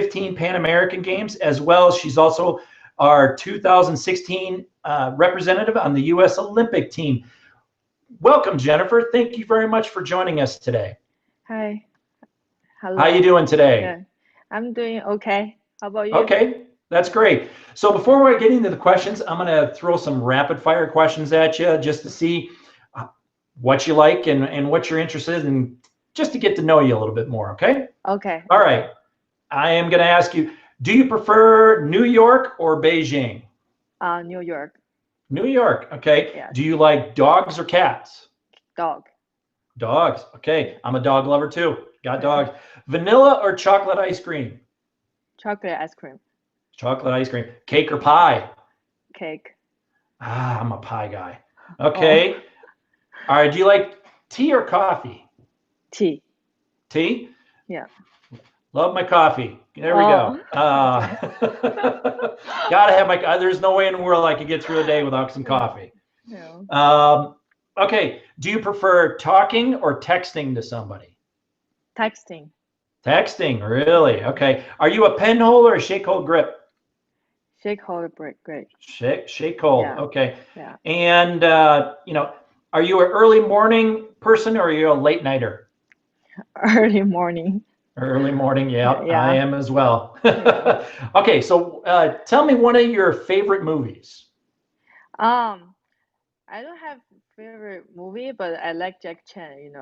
2015 Pan American Games, as well as she's also our 2016 representative on the U.S. Olympic team. Welcome, Jennifer. Thank you very much for joining us today. Hi. Hello. How are you doing today? Yeah, I'm doing okay. How about you? Okay, that's great. So before we get into the questions, I'm going to throw some rapid fire questions at you just to see what you like and what you're interested in, just to get to know you a little bit more, okay? Okay. All right. I am going to ask you, do you prefer New York or Beijing? New York. New York, okay. Yes. Do you like dogs or cats? Dog. Dogs, okay. I'm a dog lover too. Got dogs. Vanilla or chocolate ice cream? Chocolate ice cream. Chocolate ice cream. Cake or pie? Cake. I'm a pie guy. Okay. Oh. All right. Do you like tea or coffee? Tea. Tea? Yeah. Love my coffee. There we go. Gotta have my. There's no way in the world I could get through a day without some coffee. No. Okay. Do you prefer talking or texting to somebody? Texting. Texting, really? Okay. Are you a pen hold or a shake hold grip? Shake hold grip, great. Shake hold. Yeah. Okay. Yeah. And are you an early morning person or are you a late nighter? Early morning. Early morning, yeah. Yeah. I am as well. Yeah. Okay, so tell me one of your favorite movies. I don't have favorite movie, but I like Jackie Chan.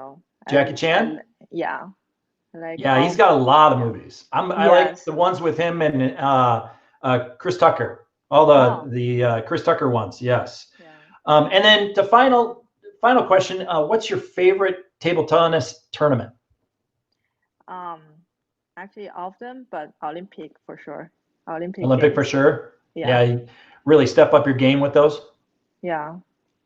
Jackie Chan? Yeah. Like yeah, he's got a lot of movies. I like Yes. the ones with him and Chris Tucker. All the Chris Tucker ones, yes. Yeah. And then the final question, what's your favorite table tennis tournament? Actually all of them, but Olympic for sure. Olympic Games. For sure? Yeah, you really step up your game with those? Yeah.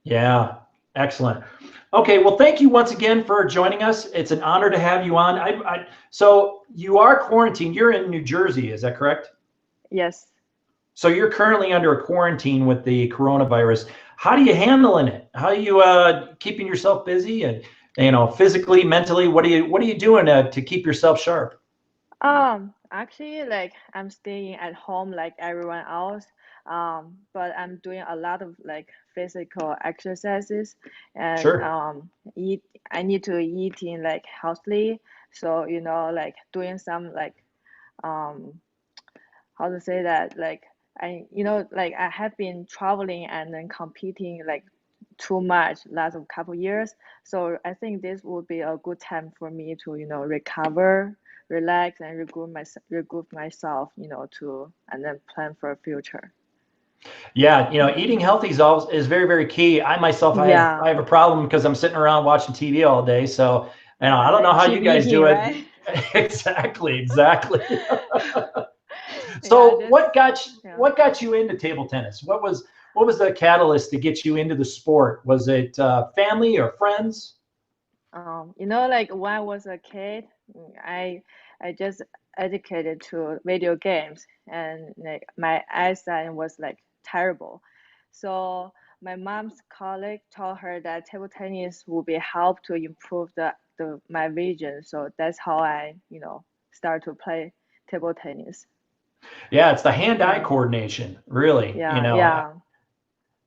Yeah, excellent. Okay, well, thank you once again for joining us. It's an honor to have you on. So you are quarantined. You're in New Jersey, is that correct? Yes. So you're currently under a quarantine with the coronavirus. How do you handling it? How are you keeping yourself busy and physically, mentally? What are you doing to keep yourself sharp? Actually, like I'm staying at home like everyone else. But I'm doing a lot of like physical exercises and Sure. I need to eat in like healthily. So, like doing some like how to say that, like I have been traveling and then competing like too much last couple years. So I think this would be a good time for me to, recover, relax, and regroup myself, and then plan for a future. Yeah, eating healthy is very, very key. I myself, I have a problem because I'm sitting around watching TV all day. So, I don't know how you guys do it. Right? Exactly. So what got you into table tennis? What was the catalyst to get you into the sport? Was it family or friends? Like when I was a kid, I just educated to video games, and like my eyesight was like terrible. So my mom's colleague told her that table tennis would be help to improve my vision. So that's how I start to play table tennis. Yeah, it's the hand-eye coordination, really. Yeah.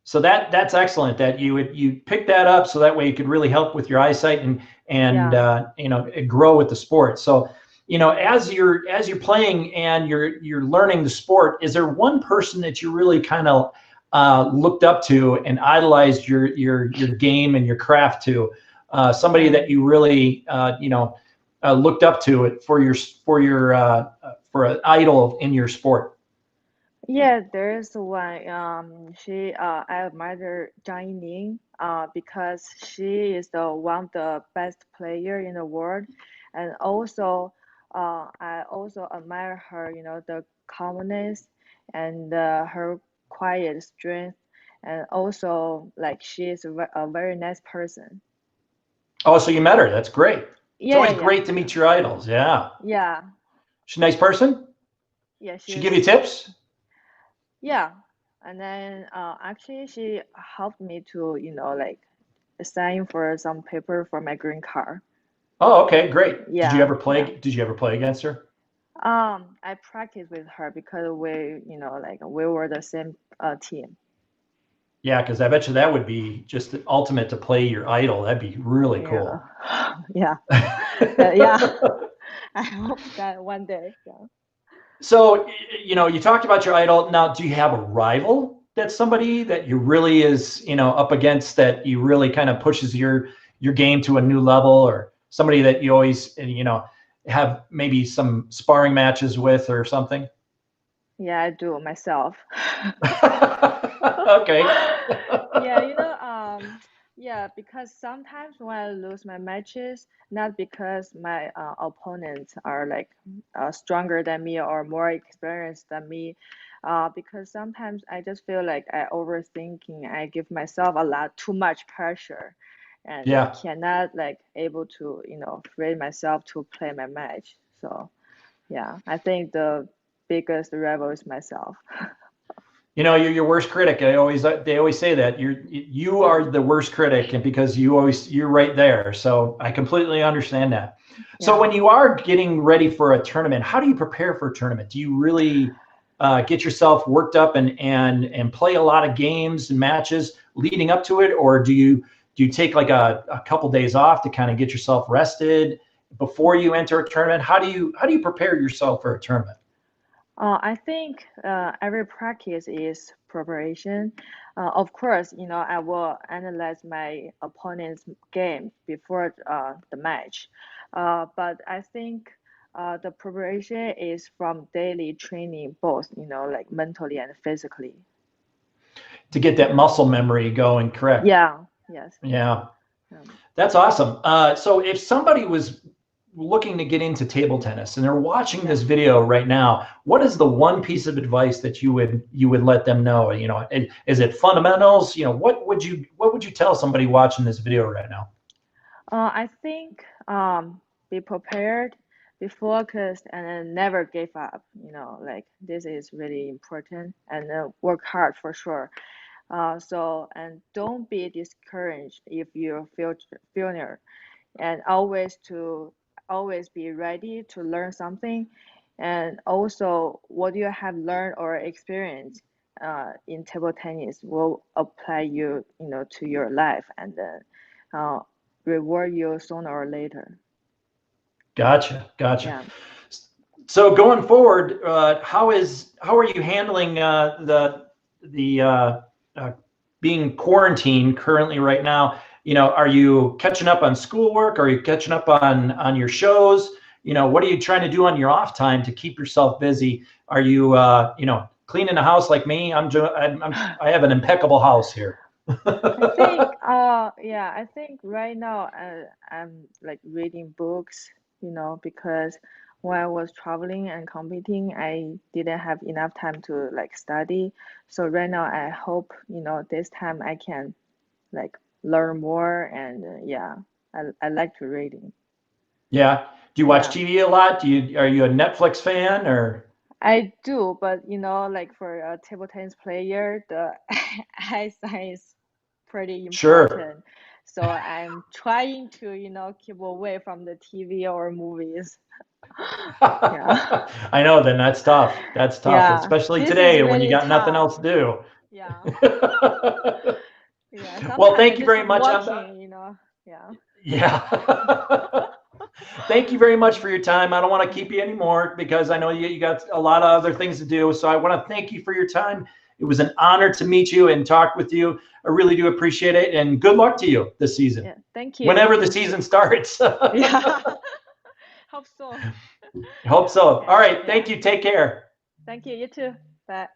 So that's excellent that you pick that up so that way you could really help with your eyesight and grow with the sport. So as you're playing and you're learning the sport, is there one person that you really kind of looked up to and idolized your game and your craft to? Somebody that you really looked up to it for an idol in your sport? Yeah, there is one. I admire Zhang Ning, because she is one of the best player in the world, and also, I also admire her. The calmness and her quiet strength, and also like she is a very nice person. Oh, so you met her? That's great. It's Yeah, always great to meet your idols. Yeah. Yeah. She's a nice person? Yeah, she give you tips? Yeah, and then actually she helped me to like sign for some paper for my green card. Oh, okay, great. Yeah. Did you ever play against her? I practice with her because we, like we were the same team. Yeah, because I bet you that would be just the ultimate to play your idol. That'd be really Yeah, cool. yeah, yeah. I hope that one day. Yeah. So, you talked about your idol. Now, do you have a rival that's somebody that you really is, up against that you really kind of pushes your game to a new level, or somebody that you always, have maybe some sparring matches with or something? Yeah, I do myself. Okay. Yeah, yeah, because sometimes when I lose my matches, not because my opponents are like stronger than me or more experienced than me, because sometimes I just feel like I overthinking. I give myself a lot too much pressure, and Yeah. cannot like able to free myself to play my match. So yeah, I think the biggest rival is myself. You're your worst critic. They always say that you are the worst critic, and because you're right there. So I completely understand that. So Yeah. when you are getting ready for a tournament, how do you prepare for a tournament? Do you really get yourself worked up and play a lot of games and matches leading up to it, or do you take like a couple days off to kind of get yourself rested before you enter a tournament? How do you prepare yourself for a tournament? I think every practice is preparation. Of course, I will analyze my opponent's game before the match. But I think the preparation is from daily training, both, like mentally and physically. To get that Yeah. muscle memory going, correct? Yeah. Yes. Yeah. Um, That's awesome. So if somebody was looking to get into table tennis and they're watching yeah. this video right now, what is the one piece of advice that you would let them know? Is it fundamentals? What would you tell somebody watching this video right now? I think be prepared, be focused, and then never give up. Like this is really important, and work hard for sure. And don't be discouraged if you feel failure, and always be ready to learn something, and also what you have learned or experienced in table tennis will apply to your life, and then uh, reward you sooner or later. Gotcha. Gotcha. Yeah. So going forward, how are you handling the being quarantined currently right now? Are you catching up on schoolwork? Are you catching up on your shows? What are you trying to do on your off time to keep yourself busy? Are you cleaning the house like me? I have an impeccable house here. I think right now I'm like reading books, because when I was traveling and competing, I didn't have enough time to like study. So right now I hope, this time I can like learn more, and yeah, I like to reading. Yeah. Do you watch Yeah. TV a lot? Are you a Netflix fan or? I do, but like for a table tennis player, the eyesight is pretty Sure. important. So I'm trying to, keep away from the TV or movies. Yeah. I know, then that's tough. That's tough, Yeah. especially This is today when you really got nothing tough. else to do. Yeah. Yeah. Well, Sometimes I thank you just very much. watching, Yeah. Yeah. Thank you very much for your time. I don't want to keep you anymore because I know you got a lot of other things to do. So I want to thank you for your time. It was an honor to meet you and talk with you. I really do appreciate it. And good luck to you this season, Yeah. Thank you. whenever the season starts. Yeah. Hope so. Hope so. Yeah. All right. Thank Yeah. you. Take care. Thank you. You too. Bye.